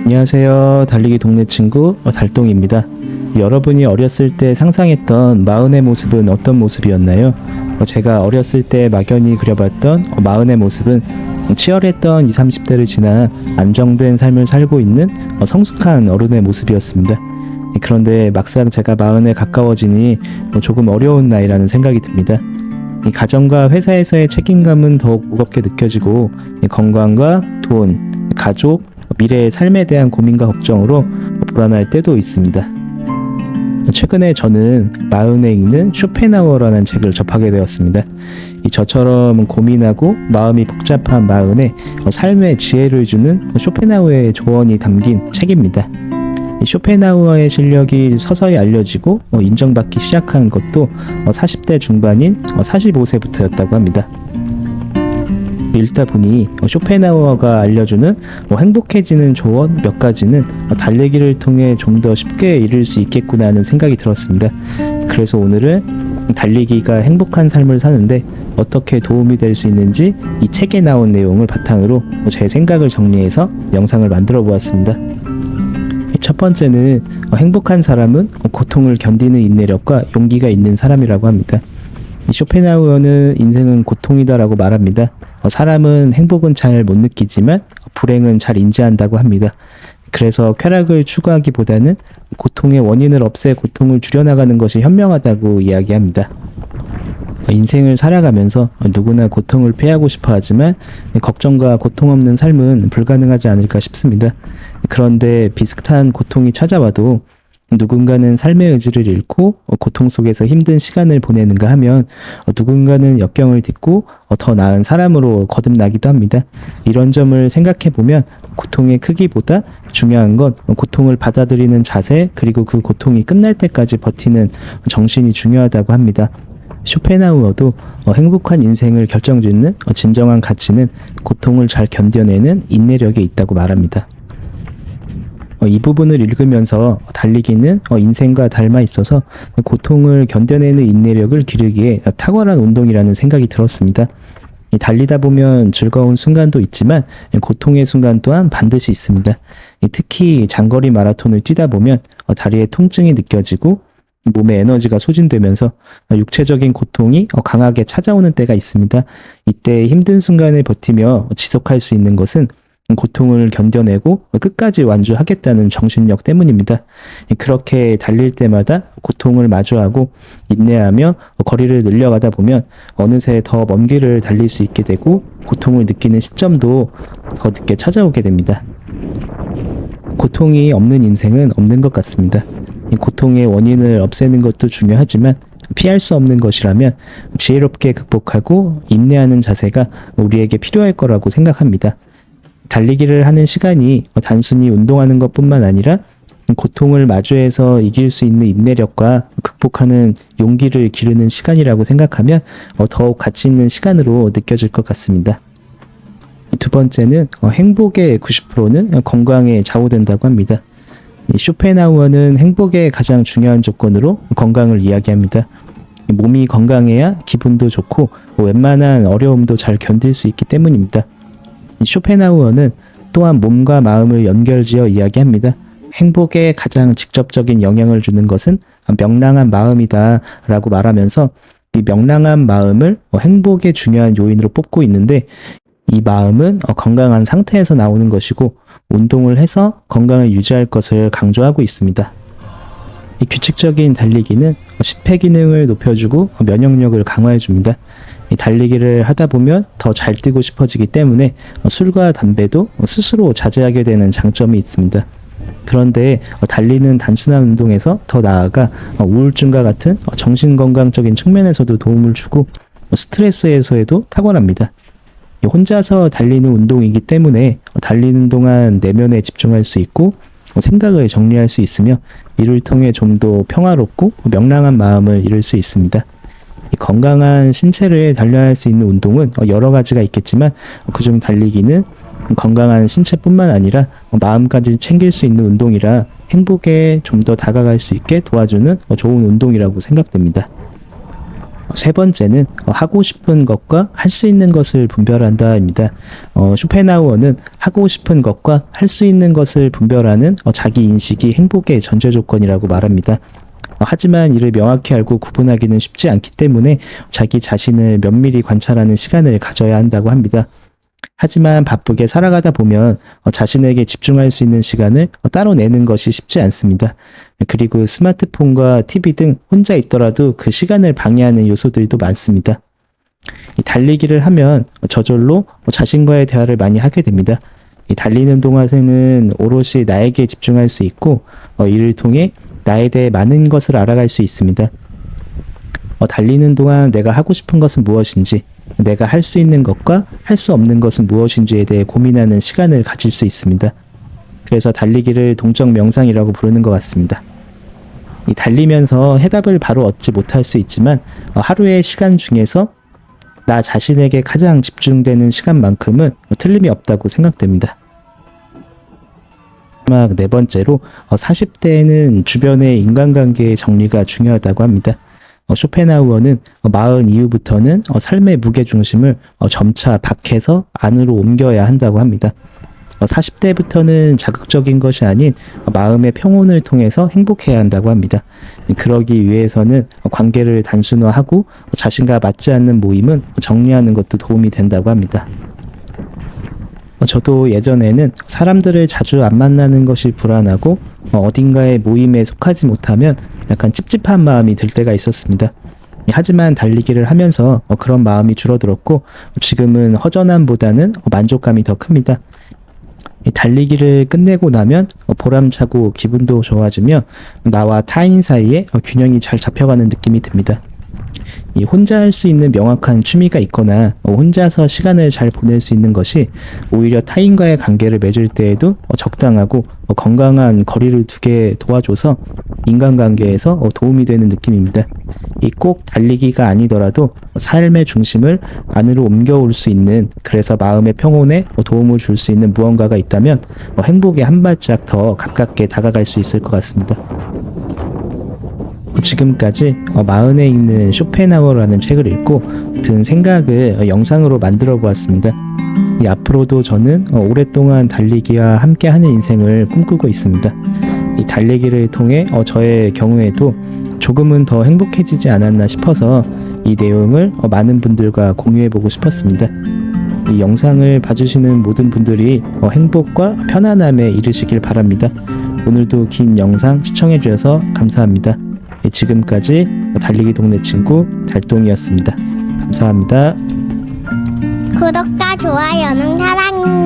안녕하세요. 달리기 동네 친구 달동입니다. 여러분이 어렸을 때 상상했던 마흔의 모습은 어떤 모습이었나요? 제가 어렸을 때 막연히 그려봤던 마흔의 모습은 치열했던 20, 30대를 지나 안정된 삶을 살고 있는 성숙한 어른의 모습이었습니다. 그런데 막상 제가 마흔에 가까워지니 조금 어려운 나이라는 생각이 듭니다. 이 가정과 회사에서의 책임감은 더욱 무겁게 느껴지고 건강과 돈, 가족, 미래의 삶에 대한 고민과 걱정으로 불안할 때도 있습니다. 최근에 저는 마흔에 읽는 쇼펜하우어라는 책을 접하게 되었습니다. 저처럼 고민하고 마음이 복잡한 마흔에 삶의 지혜를 주는 쇼펜하우어의 조언이 담긴 책입니다. 쇼펜하우어의 실력이 서서히 알려지고 인정받기 시작한 것도 40대 중반인 45세부터였다고 합니다. 읽다 보니 쇼펜하우어가 알려주는 행복해지는 조언 몇 가지는 달리기를 통해 좀 더 쉽게 이룰 수 있겠구나 하는 생각이 들었습니다. 그래서 오늘은 달리기가 행복한 삶을 사는데 어떻게 도움이 될 수 있는지 이 책에 나온 내용을 바탕으로 제 생각을 정리해서 영상을 만들어 보았습니다. 첫 번째는 행복한 사람은 고통을 견디는 인내력과 용기가 있는 사람이라고 합니다. 쇼펜하우어는 인생은 고통이다라고 말합니다. 사람은 행복은 잘 못 느끼지만 불행은 잘 인지한다고 합니다. 그래서 쾌락을 추구하기보다는 고통의 원인을 없애 고통을 줄여나가는 것이 현명하다고 이야기합니다. 인생을 살아가면서 누구나 고통을 피하고 싶어 하지만 걱정과 고통 없는 삶은 불가능하지 않을까 싶습니다. 그런데 비슷한 고통이 찾아와도 누군가는 삶의 의지를 잃고 고통 속에서 힘든 시간을 보내는가 하면 누군가는 역경을 딛고 더 나은 사람으로 거듭나기도 합니다. 이런 점을 생각해 보면 고통의 크기보다 중요한 건 고통을 받아들이는 자세, 그리고 그 고통이 끝날 때까지 버티는 정신이 중요하다고 합니다. 쇼펜하우어도 행복한 인생을 결정짓는 진정한 가치는 고통을 잘 견뎌내는 인내력에 있다고 말합니다. 이 부분을 읽으면서 달리기는 인생과 닮아 있어서 고통을 견뎌내는 인내력을 기르기에 탁월한 운동이라는 생각이 들었습니다. 달리다 보면 즐거운 순간도 있지만 고통의 순간 또한 반드시 있습니다. 특히 장거리 마라톤을 뛰다 보면 다리에 통증이 느껴지고 몸에 에너지가 소진되면서 육체적인 고통이 강하게 찾아오는 때가 있습니다. 이때 힘든 순간을 버티며 지속할 수 있는 것은 고통을 견뎌내고 끝까지 완주하겠다는 정신력 때문입니다. 그렇게 달릴 때마다 고통을 마주하고 인내하며 거리를 늘려가다 보면 어느새 더 먼 길을 달릴 수 있게 되고 고통을 느끼는 시점도 더 늦게 찾아오게 됩니다. 고통이 없는 인생은 없는 것 같습니다. 고통의 원인을 없애는 것도 중요하지만 피할 수 없는 것이라면 지혜롭게 극복하고 인내하는 자세가 우리에게 필요할 거라고 생각합니다. 달리기를 하는 시간이 단순히 운동하는 것뿐만 아니라 고통을 마주해서 이길 수 있는 인내력과 극복하는 용기를 기르는 시간이라고 생각하면 더욱 가치 있는 시간으로 느껴질 것 같습니다. 두 번째는 행복의 90%는 건강에 좌우된다고 합니다. 쇼펜하우어는 행복의 가장 중요한 조건으로 건강을 이야기합니다. 몸이 건강해야 기분도 좋고 웬만한 어려움도 잘 견딜 수 있기 때문입니다. 쇼펜하우어는 또한 몸과 마음을 연결지어 이야기합니다. 행복에 가장 직접적인 영향을 주는 것은 명랑한 마음이다 라고 말하면서 이 명랑한 마음을 행복의 중요한 요인으로 뽑고 있는데, 이 마음은 건강한 상태에서 나오는 것이고 운동을 해서 건강을 유지할 것을 강조하고 있습니다. 이 규칙적인 달리기는 심폐 기능을 높여주고 면역력을 강화해줍니다. 이 달리기를 하다 보면 더 잘 뛰고 싶어지기 때문에 술과 담배도 스스로 자제하게 되는 장점이 있습니다. 그런데 달리는 단순한 운동에서 더 나아가 우울증과 같은 정신건강적인 측면에서도 도움을 주고 스트레스 해소에도 탁월합니다. 혼자서 달리는 운동이기 때문에 달리는 동안 내면에 집중할 수 있고 생각을 정리할 수 있으며 이를 통해 좀 더 평화롭고 명랑한 마음을 이룰 수 있습니다. 건강한 신체를 단련할 수 있는 운동은 여러 가지가 있겠지만 그중 달리기는 건강한 신체뿐만 아니라 마음까지 챙길 수 있는 운동이라 행복에 좀 더 다가갈 수 있게 도와주는 좋은 운동이라고 생각됩니다. 세 번째는 하고 싶은 것과 할 수 있는 것을 분별한다입니다. 쇼펜하우어는 하고 싶은 것과 할 수 있는 것을 분별하는 자기 인식이 행복의 전제 조건이라고 말합니다. 하지만 이를 명확히 알고 구분하기는 쉽지 않기 때문에 자기 자신을 면밀히 관찰하는 시간을 가져야 한다고 합니다. 하지만 바쁘게 살아가다 보면 자신에게 집중할 수 있는 시간을 따로 내는 것이 쉽지 않습니다. 그리고 스마트폰과 TV 등 혼자 있더라도 그 시간을 방해하는 요소들도 많습니다. 이 달리기를 하면 저절로 자신과의 대화를 많이 하게 됩니다. 이 달리는 동안에는 오롯이 나에게 집중할 수 있고 이를 통해 나에 대해 많은 것을 알아갈 수 있습니다. 달리는 동안 내가 하고 싶은 것은 무엇인지, 내가 할 수 있는 것과 할 수 없는 것은 무엇인지에 대해 고민하는 시간을 가질 수 있습니다. 그래서 달리기를 동적 명상이라고 부르는 것 같습니다. 이 달리면서 해답을 바로 얻지 못할 수 있지만 하루의 시간 중에서 나 자신에게 가장 집중되는 시간만큼은 틀림이 없다고 생각됩니다. 마지막 네 번째로 40대에는 주변의 인간관계의 정리가 중요하다고 합니다. 쇼펜하우어는 40 이후부터는 삶의 무게중심을 점차 밖에서 안으로 옮겨야 한다고 합니다. 40대부터는 자극적인 것이 아닌 마음의 평온을 통해서 행복해야 한다고 합니다. 그러기 위해서는 관계를 단순화하고 자신과 맞지 않는 모임은 정리하는 것도 도움이 된다고 합니다. 저도 예전에는 사람들을 자주 안 만나는 것이 불안하고 어딘가의 모임에 속하지 못하면 약간 찝찝한 마음이 들 때가 있었습니다. 하지만 달리기를 하면서 그런 마음이 줄어들었고 지금은 허전함보다는 만족감이 더 큽니다. 달리기를 끝내고 나면 보람차고 기분도 좋아지며 나와 타인 사이에 균형이 잘 잡혀가는 느낌이 듭니다. 이 혼자 할 수 있는 명확한 취미가 있거나 혼자서 시간을 잘 보낼 수 있는 것이 오히려 타인과의 관계를 맺을 때에도 적당하고 건강한 거리를 두게 도와줘서 인간관계에서 도움이 되는 느낌입니다. 이 꼭 달리기가 아니더라도 삶의 중심을 안으로 옮겨올 수 있는, 그래서 마음의 평온에 도움을 줄 수 있는 무언가가 있다면 행복에 한 발짝 더 가깝게 다가갈 수 있을 것 같습니다. 지금까지 마흔에 읽는 쇼펜하우어라는 책을 읽고 든 생각을 영상으로 만들어 보았습니다. 앞으로도 저는 오랫동안 달리기와 함께하는 인생을 꿈꾸고 있습니다. 이 달리기를 통해 저의 경우에도 조금은 더 행복해지지 않았나 싶어서 이 내용을 많은 분들과 공유해 보고 싶었습니다. 이 영상을 봐주시는 모든 분들이 행복과 편안함에 이르시길 바랍니다. 오늘도 긴 영상 시청해 주셔서 감사합니다. 지금까지 달리기 동네 친구 달동이었습니다. 감사합니다. 구독과 좋아요는 사랑입니다.